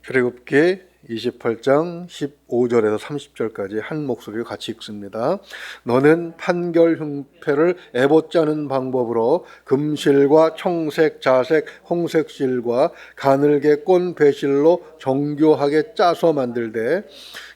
출애굽기 28장 15절에서 30절까지 한 목소리로 같이 읽습니다. 너는 판결 흉패를 에봇 짜는 방법으로 금실과 청색, 자색, 홍색 실과 가늘게 꼰 배실로 정교하게 짜서 만들되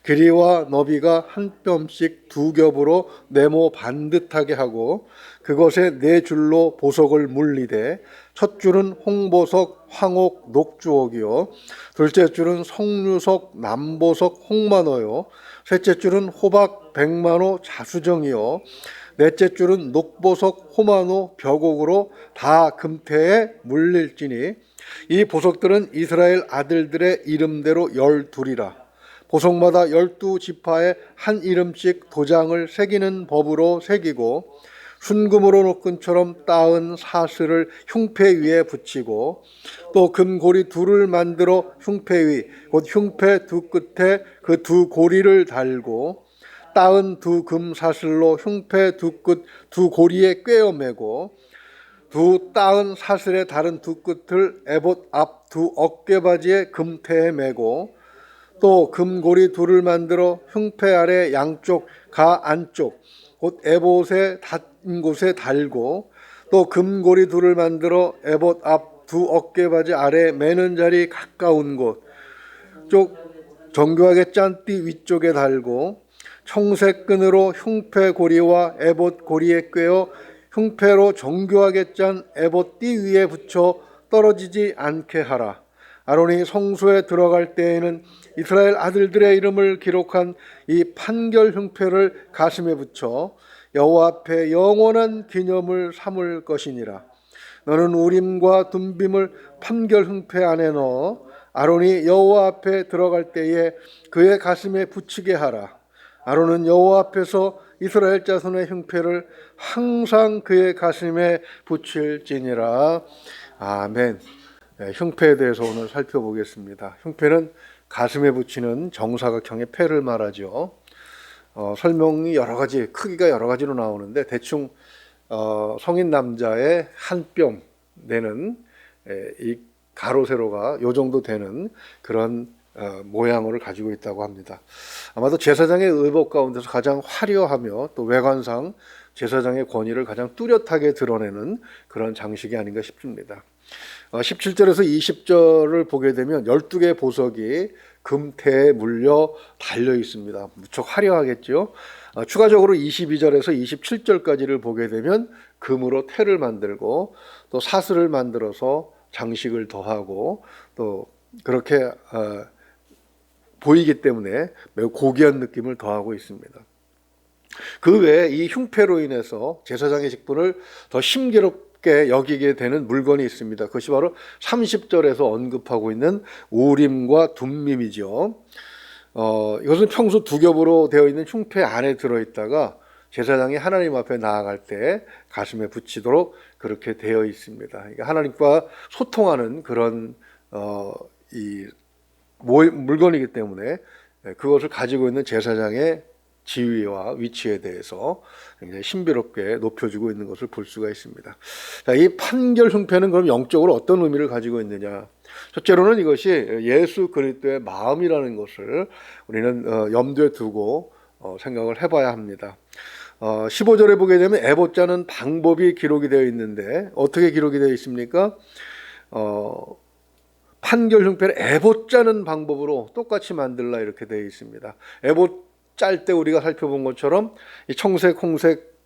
길이와 너비가 한 뼘씩 두 겹으로 네모 반듯하게 하고 그것에 네 줄로 보석을 물리되 첫 줄은 홍보석, 황옥, 녹주옥이요 둘째 줄은 석류석, 남보석, 홍만호요 셋째 줄은 호박, 백만호, 자수정이요 넷째 줄은 녹보석, 호만호, 벽옥으로 다 금태에 물릴지니 이 보석들은 이스라엘 아들들의 이름대로 12이라. 보석마다 12지파에 한 이름씩 도장을 새기는 법으로 새기고 순금으로 노끈처럼 따은 사슬을 흉패 위에 붙이고 또 금고리 둘을 만들어 흉패 위 곧 흉패 두 끝에 그 두 고리를 달고 따은 두 금 사슬로 흉패 두 끝 두 고리에 꿰어 매고 두 따은 사슬의 다른 두 끝을 에봇 앞 두 어깨바지에 금태에 매고 또 금고리 둘을 만들어 흉패 아래 양쪽 가 안쪽 곧 에봇의 닿은 곳에 달고 또 금고리 둘을 만들어 에봇 앞 두 어깨바지 아래 매는 자리 가까운 곳 쪽 정교하게 짠 띠 위쪽에 달고 청색 끈으로 흉패 고리와 에봇 고리에 꿰어 흉패로 정교하게 짠 에봇 띠 위에 붙여 떨어지지 않게 하라. 아론이 성소에 들어갈 때에는 이스라엘 아들들의 이름을 기록한 이 판결 흉패를 가슴에 붙여 여호와 앞에 영원한 기념을 삼을 것이니라. 너는 우림과 둠빔을 판결 흉패 안에 넣어 아론이 여호와 앞에 들어갈 때에 그의 가슴에 붙이게 하라. 아론은 여호와 앞에서 이스라엘 자손의 흉패를 항상 그의 가슴에 붙일지니라. 아멘. 네, 흉패에 대해서 오늘 살펴보겠습니다. 흉패는 가슴에 붙이는 정사각형의 패를 말하죠. 설명이 여러 가지, 크기가 여러 가지로 나오는데 대충 성인 남자의 한 뼘 되는 이 가로 세로가 요 정도 되는 그런 모양을 가지고 있다고 합니다. 아마도 제사장의 의복 가운데서 가장 화려하며 또 외관상 제사장의 권위를 가장 뚜렷하게 드러내는 그런 장식이 아닌가 싶습니다. 17절에서 20절을 보게 되면 12개의 보석이 금태에 물려 달려 있습니다. 무척 화려하겠죠. 추가적으로 22절에서 27절까지를 보게 되면 금으로 태를 만들고 또 사슬을 만들어서 장식을 더하고 또 그렇게 보이기 때문에 매우 고귀한 느낌을 더하고 있습니다. 그 외에 이 흉패로 인해서 제사장의 직분을 더 힘겹게 여기게 되는 물건이 있습니다. 그것이 바로 30절에서 언급하고 있는 우림과 둠밈이죠. 이것은 평소 두 겹으로 되어 있는 흉패 안에 들어있다가 제사장이 하나님 앞에 나아갈 때 가슴에 붙이도록 그렇게 되어 있습니다. 그러니까 하나님과 소통하는 그런 이 물건이기 때문에 그것을 가지고 있는 제사장의 지위와 위치에 대해서 굉장히 신비롭게 높여주고 있는 것을 볼 수가 있습니다. 자, 이 판결 흉패는 그럼 영적으로 어떤 의미를 가지고 있느냐? 첫째로는 이것이 예수 그리스도의 마음이라는 것을 우리는 염두에 두고 생각을 해봐야 합니다. 15절에 보게 되면 에봇 짜는 방법이 기록이 되어 있는데 어떻게 기록이 되어 있습니까? 판결 흉패를 에봇 짜는 방법으로 똑같이 만들라 이렇게 되어 있습니다. 에봇 짤 때 우리가 살펴본 것처럼 이 청색, 홍색,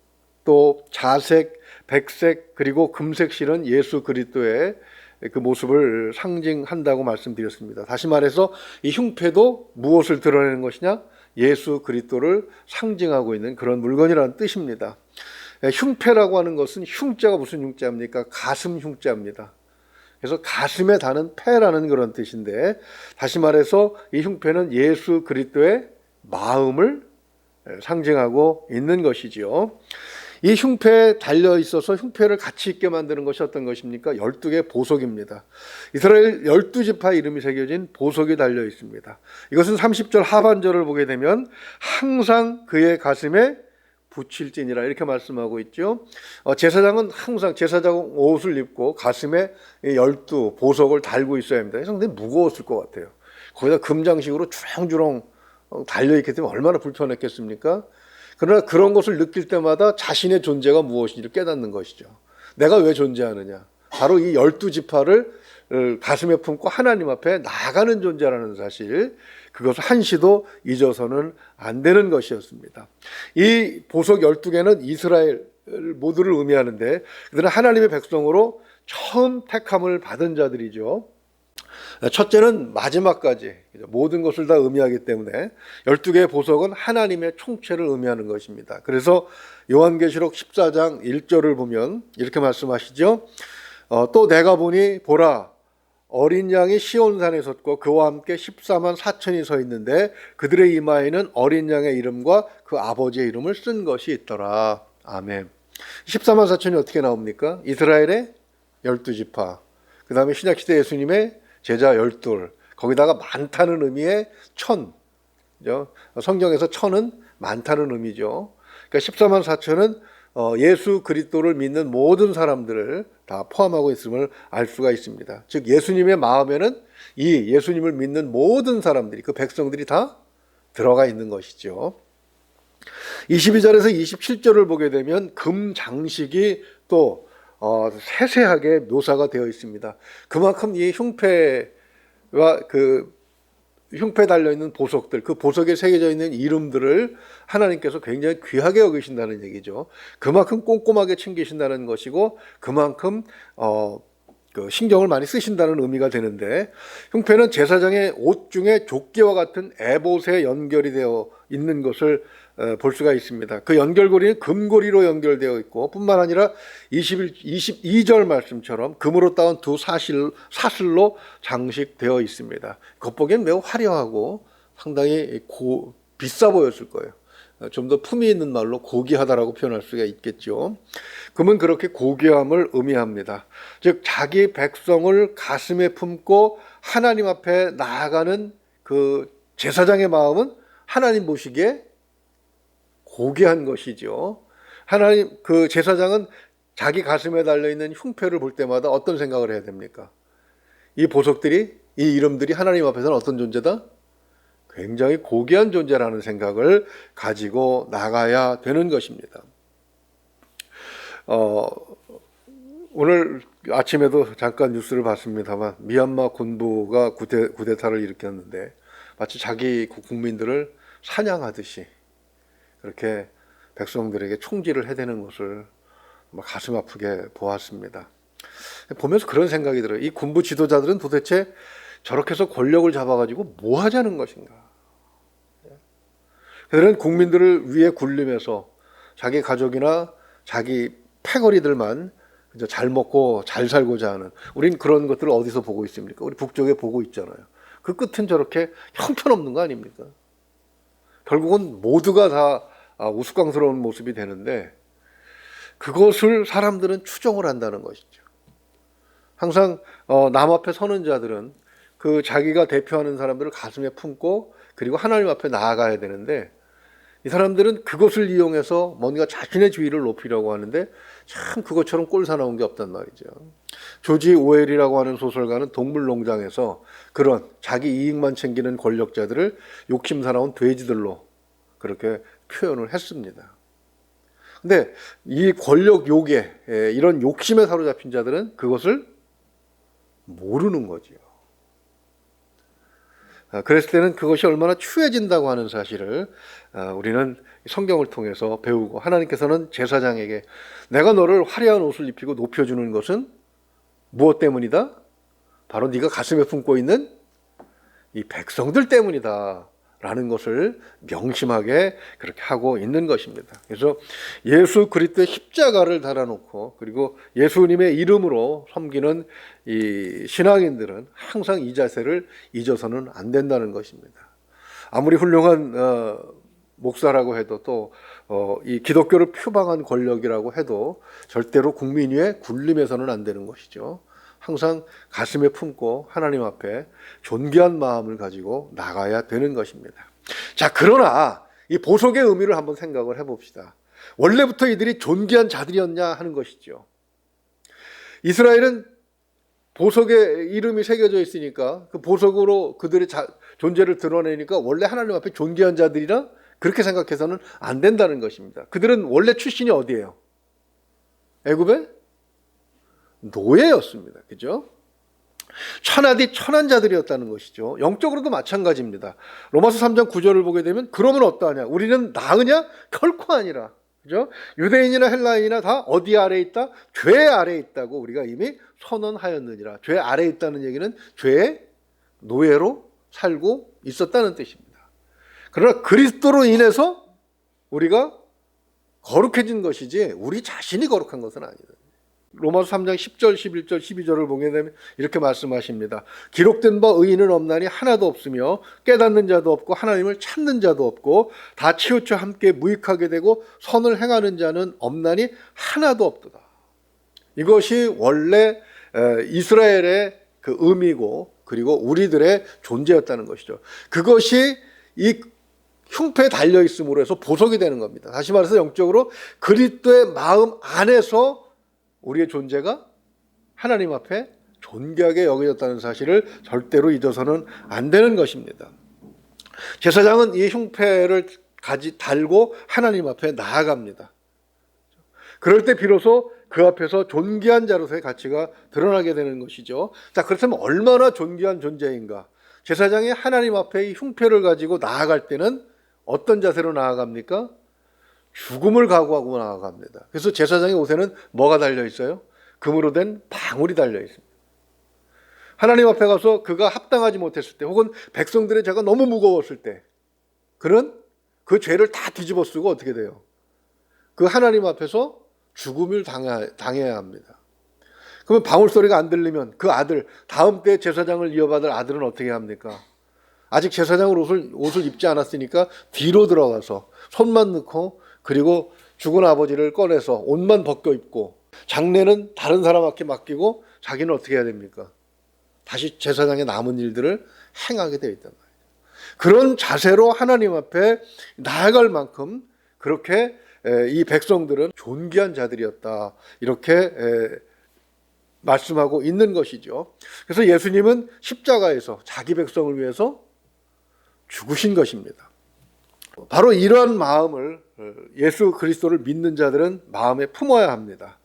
또 자색, 백색 그리고 금색 실은 예수 그리스도의 그 모습을 상징한다고 말씀드렸습니다. 다시 말해서 이 흉패도 무엇을 드러내는 것이냐? 예수 그리스도를 상징하고 있는 그런 물건이라는 뜻입니다. 흉패라고 하는 것은 흉자가 무슨 흉자입니까? 가슴 흉자입니다. 그래서 가슴에 다는 패라는 그런 뜻인데 다시 말해서 이 흉패는 예수 그리스도의 마음을 상징하고 있는 것이지요. 이 흉패에 달려 있어서 흉패를 가치 있게 만드는 것이 어떤 것입니까? 12개의 보석입니다. 이스라엘 12지파 이름이 새겨진 보석이 달려 있습니다. 이것은 30절 하반절을 보게 되면 항상 그의 가슴에 붙일지니라 이렇게 말씀하고 있죠. 제사장은 항상 제사장 옷을 입고 가슴에 12 보석을 달고 있어야 합니다. 상당히 무거웠을 것 같아요. 거기다 금장식으로 주렁주렁 달려있기 때문에 얼마나 불편했겠습니까? 그러나 그런 것을 느낄 때마다 자신의 존재가 무엇인지를 깨닫는 것이죠. 내가 왜 존재하느냐? 바로 이 12지파를 가슴에 품고 하나님 앞에 나아가는 존재라는 사실, 그것을 한시도 잊어서는 안 되는 것이었습니다. 이 보석 12개는 이스라엘 모두를 의미하는데 그들은 하나님의 백성으로 처음 택함을 받은 자들이죠. 첫째는 마지막까지 모든 것을 다 의미하기 때문에 12개의 보석은 하나님의 총체를 의미하는 것입니다. 그래서 요한계시록 14장 1절을 보면 이렇게 말씀하시죠. 또 내가 보니 보라 어린 양이 시온산에 섰고 그와 함께 14만 4천이 서 있는데 그들의 이마에는 어린 양의 이름과 그 아버지의 이름을 쓴 것이 있더라. 아멘. 14만 4천이 어떻게 나옵니까? 이스라엘의 12지파, 그 다음에 신약시대 예수님의 제자 12, 거기다가 많다는 의미의 천, 성경에서 천은 많다는 의미죠. 그러니까 14만 4천은 예수 그리스도를 믿는 모든 사람들을 다 포함하고 있음을 알 수가 있습니다. 즉 예수님의 마음에는 이 예수님을 믿는 모든 사람들이, 그 백성들이 다 들어가 있는 것이죠. 22절에서 27절을 보게 되면 금 장식이 또 세세하게 묘사가 되어 있습니다. 그만큼 이 흉패와 그 흉패 달려있는 보석들, 그 보석에 새겨져 있는 이름들을 하나님께서 굉장히 귀하게 여기신다는 얘기죠. 그만큼 꼼꼼하게 챙기신다는 것이고 그만큼 그 신경을 많이 쓰신다는 의미가 되는데, 흉패는 제사장의 옷 중에 조끼와 같은 에봇에 연결이 되어 있는 것을 볼 수가 있습니다. 그 연결고리는 금고리로 연결되어 있고 뿐만 아니라 22절 말씀처럼 금으로 따온 두 사슬로 장식되어 있습니다. 겉보기엔 매우 화려하고 상당히 비싸 보였을 거예요. 좀 더 품위 있는 말로 고귀하다라고 표현할 수가 있겠죠. 금은 그렇게 고귀함을 의미합니다. 즉 자기 백성을 가슴에 품고 하나님 앞에 나아가는 그 제사장의 마음은 하나님 보시기에 고귀한 것이죠. 하나님, 그 제사장은 자기 가슴에 달려있는 흉패를 볼 때마다 어떤 생각을 해야 됩니까? 이 보석들이, 이 이름들이 하나님 앞에서는 어떤 존재다? 굉장히 고귀한 존재라는 생각을 가지고 나가야 되는 것입니다. 오늘 아침에도 잠깐 뉴스를 봤습니다만 미얀마 군부가 쿠데타를 일으켰는데 마치 자기 국민들을 사냥하듯이 그렇게 백성들에게 총질을 해대는 것을 가슴 아프게 보았습니다. 보면서 그런 생각이 들어요. 이 군부 지도자들은 도대체 저렇게 해서 권력을 잡아가지고 뭐 하자는 것인가? 그들은 국민들을 위해 굴리면서 자기 가족이나 자기 패거리들만 잘 먹고 잘 살고자 하는, 우린 그런 것들을 어디서 보고 있습니까? 우리 북쪽에 보고 있잖아요. 그 끝은 저렇게 형편없는 거 아닙니까? 결국은 모두가 다 우스꽝스러운 모습이 되는데 그것을 사람들은 추종을 한다는 것이죠. 항상 남 앞에 서는 자들은 그 자기가 대표하는 사람들을 가슴에 품고 그리고 하나님 앞에 나아가야 되는데 이 사람들은 그것을 이용해서 뭔가 자신의 지위를 높이려고 하는데 참 그것처럼 꼴사나운 게 없단 말이죠. 조지 오웰이라고 하는 소설가는 동물농장에서 그런 자기 이익만 챙기는 권력자들을 욕심사나운 돼지들로 그렇게 표현을 했습니다. 근데 이 권력 욕에, 이런 욕심에 사로잡힌 자들은 그것을 모르는 거지요. 그랬을 때는 그것이 얼마나 추해진다고 하는 사실을 우리는 성경을 통해서 배우고, 하나님께서는 제사장에게 내가 너를 화려한 옷을 입히고 높여주는 것은 무엇 때문이다? 바로 네가 가슴에 품고 있는 이 백성들 때문이다 라는 것을 명심하게 그렇게 하고 있는 것입니다. 그래서 예수 그리스도의 십자가를 달아놓고 그리고 예수님의 이름으로 섬기는 이 신앙인들은 항상 이 자세를 잊어서는 안 된다는 것입니다. 아무리 훌륭한 목사라고 해도 또 이 기독교를 표방한 권력이라고 해도 절대로 국민 위에 군림해서는 안 되는 것이죠. 항상 가슴에 품고 하나님 앞에 존귀한 마음을 가지고 나가야 되는 것입니다. 자, 그러나 이 보석의 의미를 한번 생각을 해봅시다. 원래부터 이들이 존귀한 자들이었냐 하는 것이죠. 이스라엘은 보석에 이름이 새겨져 있으니까 그 보석으로 그들의 존재를 드러내니까 원래 하나님 앞에 존귀한 자들이라 그렇게 생각해서는 안 된다는 것입니다. 그들은 원래 출신이 어디예요? 애굽의 노예였습니다. 그죠? 천하디 천한 자들이었다는 것이죠. 영적으로도 마찬가지입니다. 로마서 3장 9절을 보게 되면 그러면 어떠하냐? 우리는 나으냐? 결코 아니라. 그죠? 유대인이나 헬라인이나 다 어디 아래에 있다? 죄 아래에 있다고 우리가 이미 선언하였느니라. 죄 아래에 있다는 얘기는 죄의 노예로 살고 있었다는 뜻입니다. 그러나 그리스도로 인해서 우리가 거룩해진 것이지 우리 자신이 거룩한 것은 아니다. 로마서 3장 10절, 11절, 12절을 보게 되면 이렇게 말씀하십니다. 기록된 바 의인은 없나니 하나도 없으며 깨닫는 자도 없고 하나님을 찾는 자도 없고 다 치우쳐 함께 무익하게 되고 선을 행하는 자는 없나니 하나도 없도다. 이것이 원래 이스라엘의 그 의미고 그리고 우리들의 존재였다는 것이죠. 그것이 이 흉패에 달려 있음으로 해서 보석이 되는 겁니다. 다시 말해서 영적으로 그리스도의 마음 안에서 우리의 존재가 하나님 앞에 존귀하게 여겨졌다는 사실을 절대로 잊어서는 안 되는 것입니다. 제사장은 이 흉패를 달고 하나님 앞에 나아갑니다. 그럴 때 비로소 그 앞에서 존귀한 자로서의 가치가 드러나게 되는 것이죠. 자, 그렇다면 얼마나 존귀한 존재인가? 제사장이 하나님 앞에 이 흉패를 가지고 나아갈 때는 어떤 자세로 나아갑니까? 죽음을 각오하고 나아갑니다. 그래서 제사장의 옷에는 뭐가 달려 있어요? 금으로 된 방울이 달려 있습니다. 하나님 앞에 가서 그가 합당하지 못했을 때 혹은 백성들의 죄가 너무 무거웠을 때 그는 그 죄를 다 뒤집어 쓰고 어떻게 돼요? 그 하나님 앞에서 죽음을 당해야 합니다. 그러면 방울 소리가 안 들리면 그 아들, 다음 때 제사장을 이어받을 아들은 어떻게 합니까? 아직 제사장을 옷을 입지 않았으니까 뒤로 들어가서 손만 넣고 그리고 죽은 아버지를 꺼내서 옷만 벗겨 입고 장례는 다른 사람에게 맡기고 자기는 어떻게 해야 됩니까? 다시 제사장의 남은 일들을 행하게 되어 있단 말이에요. 그런 자세로 하나님 앞에 나아갈 만큼 그렇게 이 백성들은 존귀한 자들이었다. 이렇게 말씀하고 있는 것이죠. 그래서 예수님은 십자가에서 자기 백성을 위해서 죽으신 것입니다. 바로 이러한 마음을 예수 그리스도를 믿는 자들은 마음에 품어야 합니다.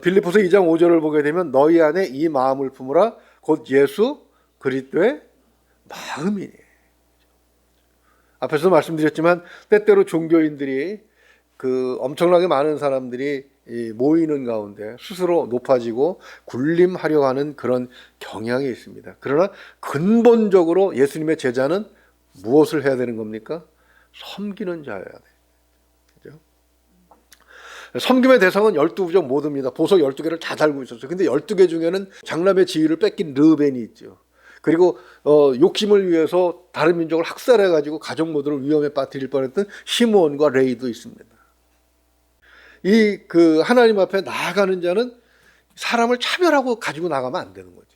빌립보서 2장 5절을 보게 되면 너희 안에 이 마음을 품으라 곧 예수 그리스도의 마음이니. 앞에서 말씀드렸지만 때때로 종교인들이 그 엄청나게 많은 사람들이 모이는 가운데 스스로 높아지고 군림하려 하는 그런 경향이 있습니다. 그러나 근본적으로 예수님의 제자는 무엇을 해야 되는 겁니까? 섬기는 자여야 돼요. 그죠? 섬김의 대상은 12부족 모두입니다. 보석 12개를 다 달고 있었어요. 근데 12개 중에는 장남의 지위를 뺏긴 르벤이 있죠. 그리고 욕심을 위해서 다른 민족을 학살해가지고 가족 모두를 위험에 빠뜨릴 뻔했던 시므온과 레이도 있습니다. 이 그 하나님 앞에 나아가는 자는 사람을 차별하고 가지고 나가면 안 되는 거죠.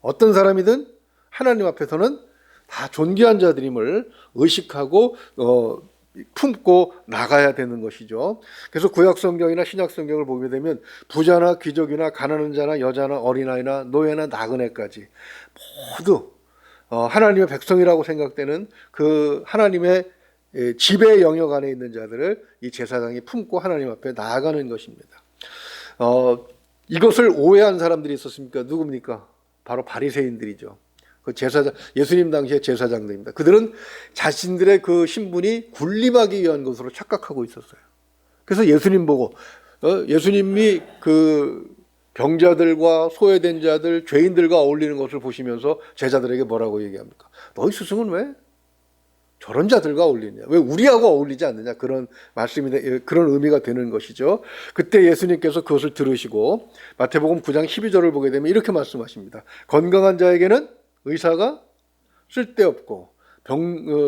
어떤 사람이든 하나님 앞에서는 다 존귀한 자들임을 의식하고 품고 나가야 되는 것이죠. 그래서 구약 성경이나 신약 성경을 보게 되면 부자나 귀족이나 가난한 자나 여자나 어린아이나 노예나 나그네까지 모두 하나님의 백성이라고 생각되는 그 하나님의 지배 영역 안에 있는 자들을 이 제사장이 품고 하나님 앞에 나아가는 것입니다. 이것을 오해한 사람들이 있었습니까? 누굽니까? 바로 바리새인들이죠. 그 제사장, 예수님 당시의 제사장들입니다. 그들은 자신들의 그 신분이 군림하기 위한 것으로 착각하고 있었어요. 그래서 예수님 보고 예수님이 그 병자들과 소외된 자들, 죄인들과 어울리는 것을 보시면서 제자들에게 뭐라고 얘기합니까? 너희 스승은 왜 저런 자들과 어울리냐? 왜 우리하고 어울리지 않느냐? 그런 말씀이, 그런 의미가 되는 것이죠. 그때 예수님께서 그것을 들으시고 마태복음 9장 12절을 보게 되면 이렇게 말씀하십니다. 건강한 자에게는 의사가 쓸데없고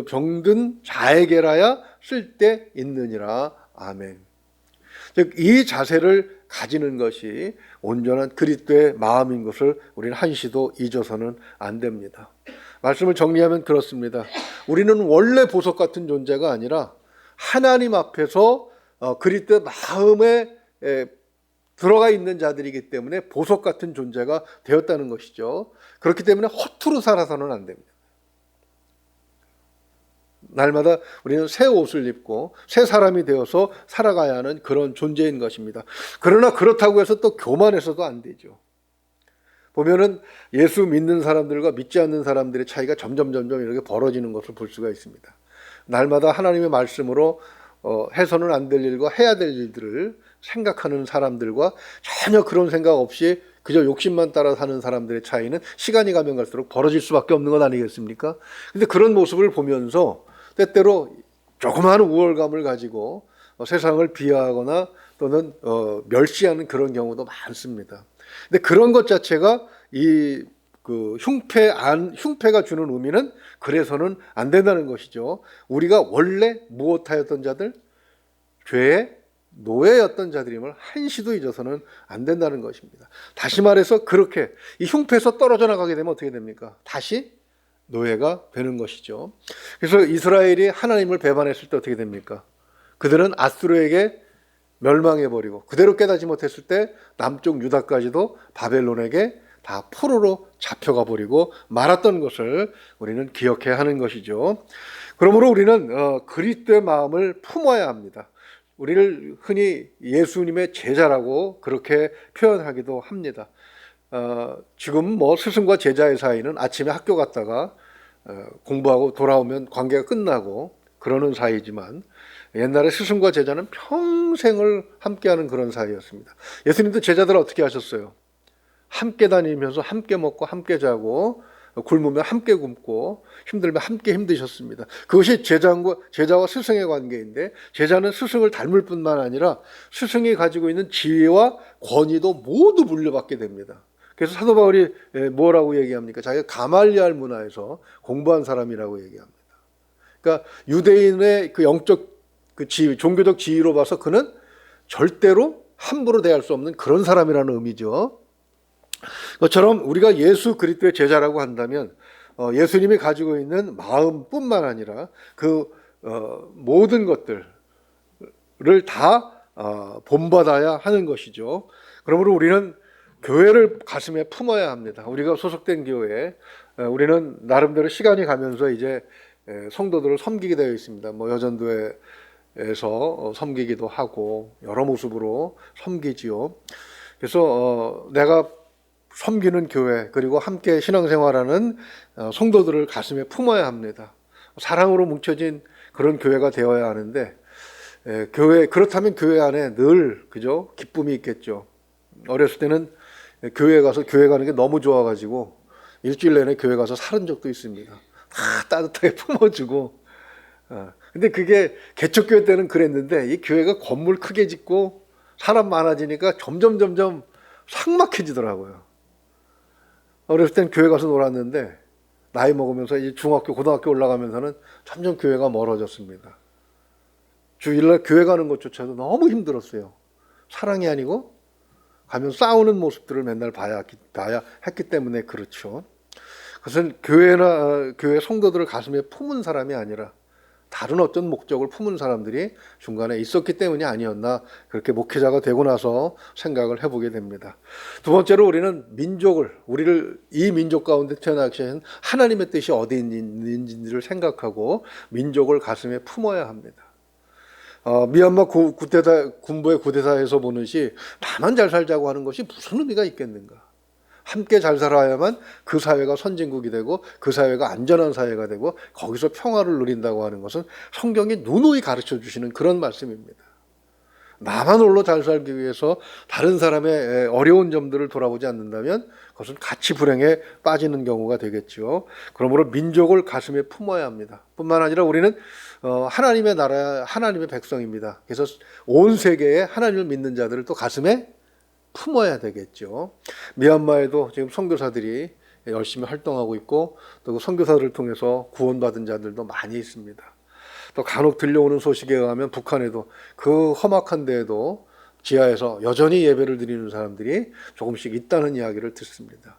병든 자에게라야 쓸데있느니라. 아멘. 즉 이 자세를 가지는 것이 온전한 그리스도의 마음인 것을 우리는 한시도 잊어서는 안 됩니다. 말씀을 정리하면 그렇습니다. 우리는 원래 보석 같은 존재가 아니라 하나님 앞에서 그리스도의 마음에 들어가 있는 자들이기 때문에 보석 같은 존재가 되었다는 것이죠. 그렇기 때문에 허투루 살아서는 안 됩니다. 날마다 우리는 새 옷을 입고 새 사람이 되어서 살아가야 하는 그런 존재인 것입니다. 그러나 그렇다고 해서 또 교만해서도 안 되죠. 보면은 예수 믿는 사람들과 믿지 않는 사람들의 차이가 점점 이렇게 벌어지는 것을 볼 수가 있습니다. 날마다 하나님의 말씀으로 해서는 안 될 일과 해야 될 일들을 생각하는 사람들과 전혀 그런 생각 없이 그저 욕심만 따라 사는 사람들의 차이는 시간이 가면 갈수록 벌어질 수밖에 없는 것 아니겠습니까? 근데 그런 모습을 보면서 때때로 조그마한 우월감을 가지고 세상을 비하하거나 또는 멸시하는 그런 경우도 많습니다. 근데 그런 것 자체가 이 흉패가 주는 의미는 그래서는 안 된다는 것이죠. 우리가 원래 무엇하였던 자들? 죄의 노예였던 자들임을 한시도 잊어서는 안 된다는 것입니다. 다시 말해서 그렇게 이 흉패에서 떨어져 나가게 되면 어떻게 됩니까? 다시 노예가 되는 것이죠. 그래서 이스라엘이 하나님을 배반했을 때 어떻게 됩니까? 그들은 아수르에게 멸망해버리고 그대로 깨닫지 못했을 때 남쪽 유다까지도 바벨론에게 다 포로로 잡혀가 버리고 말았던 것을 우리는 기억해야 하는 것이죠. 그러므로 우리는 그리스도의 마음을 품어야 합니다. 우리를 흔히 예수님의 제자라고 그렇게 표현하기도 합니다. 지금 스승과 제자의 사이는 아침에 학교 갔다가 공부하고 돌아오면 관계가 끝나고 그러는 사이지만 옛날에 스승과 제자는 평생을 함께하는 그런 사이였습니다. 예수님도 제자들 어떻게 하셨어요? 함께 다니면서 함께 먹고 함께 자고 굶으면 함께 굶고 힘들면 함께 힘드셨습니다. 그것이 제자와 스승의 관계인데 제자는 스승을 닮을 뿐만 아니라 스승이 가지고 있는 지위와 권위도 모두 물려받게 됩니다. 그래서 사도 바울이 뭐라고 얘기합니까? 자기가 가말리알 문화에서 공부한 사람이라고 얘기합니다. 그러니까 유대인의 그 영적 그 지위, 종교적 지위로 봐서 그는 절대로 함부로 대할 수 없는 그런 사람이라는 의미죠. 그것처럼 우리가 예수 그리스도의 제자라고 한다면 예수님이 가지고 있는 마음뿐만 아니라 그 모든 것들을 다 본받아야 하는 것이죠. 그러므로 우리는 교회를 가슴에 품어야 합니다. 우리가 소속된 교회, 우리는 나름대로 시간이 가면서 이제 성도들을 섬기게 되어 있습니다. 여전도에서 섬기기도 하고 여러 모습으로 섬기지요. 그래서 내가 섬기는 교회 그리고 함께 신앙생활하는 성도들을 가슴에 품어야 합니다. 사랑으로 뭉쳐진 그런 교회가 되어야 하는데 그렇다면 교회 안에 늘 그죠 기쁨이 있겠죠. 어렸을 때는 교회 가는 게 너무 좋아가지고 일주일 내내 교회 가서 살은 적도 있습니다. 다 따뜻하게 품어주고. 근데 그게 개척교회 때는 그랬는데 이 교회가 건물 크게 짓고 사람 많아지니까 점점 삭막해지더라고요. 어렸을 땐 교회 가서 놀았는데 나이 먹으면서 이제 중학교, 고등학교 올라가면서는 점점 교회가 멀어졌습니다. 주일날 교회 가는 것조차도 너무 힘들었어요. 사랑이 아니고 가면 싸우는 모습들을 맨날 봐야 했기 때문에 그렇죠. 그것은 교회 성도들을 가슴에 품은 사람이 아니라 다른 어떤 목적을 품은 사람들이 중간에 있었기 때문이 아니었나 그렇게 목회자가 되고 나서 생각을 해보게 됩니다. 두 번째로 우리는 우리를 이 민족 가운데 태어나게 하신 하나님의 뜻이 어디 있는지를 생각하고 민족을 가슴에 품어야 합니다. 미얀마 군부의 구데타에서 보는시 나만 잘 살자고 하는 것이 무슨 의미가 있겠는가? 함께 잘 살아야만 그 사회가 선진국이 되고 그 사회가 안전한 사회가 되고 거기서 평화를 누린다고 하는 것은 성경이 누누이 가르쳐 주시는 그런 말씀입니다. 나만 홀로 잘 살기 위해서 다른 사람의 어려운 점들을 돌아보지 않는다면 그것은 같이 불행에 빠지는 경우가 되겠죠. 그러므로 민족을 가슴에 품어야 합니다. 뿐만 아니라 우리는 하나님의 나라, 하나님의 백성입니다. 그래서 온 세계에 하나님을 믿는 자들을 또 가슴에 품어야 되겠죠. 미얀마에도 지금 선교사들이 열심히 활동하고 있고 또 그 선교사들을 통해서 구원받은 자들도 많이 있습니다. 또 간혹 들려오는 소식에 의하면 북한에도 그 험악한 데에도 지하에서 여전히 예배를 드리는 사람들이 조금씩 있다는 이야기를 듣습니다.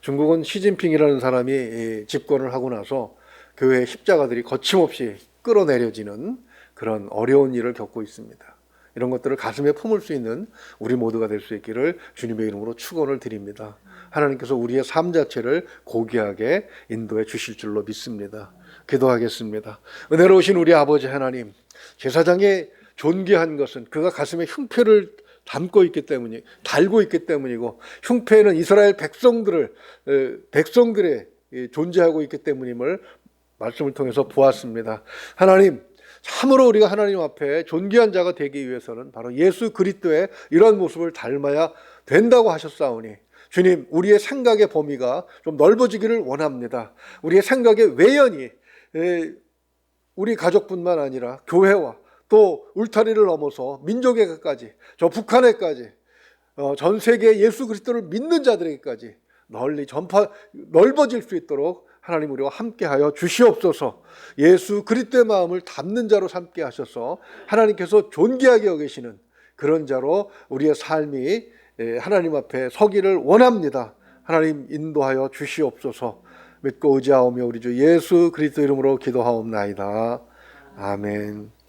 중국은 시진핑이라는 사람이 집권을 하고 나서 교회의 십자가들이 거침없이 끌어내려지는 그런 어려운 일을 겪고 있습니다. 이런 것들을 가슴에 품을 수 있는 우리 모두가 될 수 있기를 주님의 이름으로 축원을 드립니다. 하나님께서 우리의 삶 자체를 고귀하게 인도해 주실 줄로 믿습니다. 기도하겠습니다. 은혜로우신 우리 아버지 하나님, 제사장의 존귀한 것은 그가 가슴에 흉패를 달고 있기 때문이고, 흉패는 이스라엘 백성들의 존재하고 있기 때문임을 말씀을 통해서 보았습니다. 하나님, 참으로 우리가 하나님 앞에 존귀한 자가 되기 위해서는 바로 예수 그리스도의 이런 모습을 닮아야 된다고 하셨사오니, 주님, 우리의 생각의 범위가 좀 넓어지기를 원합니다. 우리의 생각의 외연이 우리 가족뿐만 아니라 교회와 또 울타리를 넘어서 민족에게까지, 저 북한에까지, 전 세계 예수 그리스도를 믿는 자들에게까지 넓어질 수 있도록 하나님 우리와 함께하여 주시옵소서. 예수 그리스도의 마음을 담는 자로 삼게 하셔서 하나님께서 존귀하게 여기시는 그런 자로 우리의 삶이 하나님 앞에 서기를 원합니다. 하나님 인도하여 주시옵소서. 믿고 의지하오며 우리 주 예수 그리스도 이름으로 기도하옵나이다. 아멘.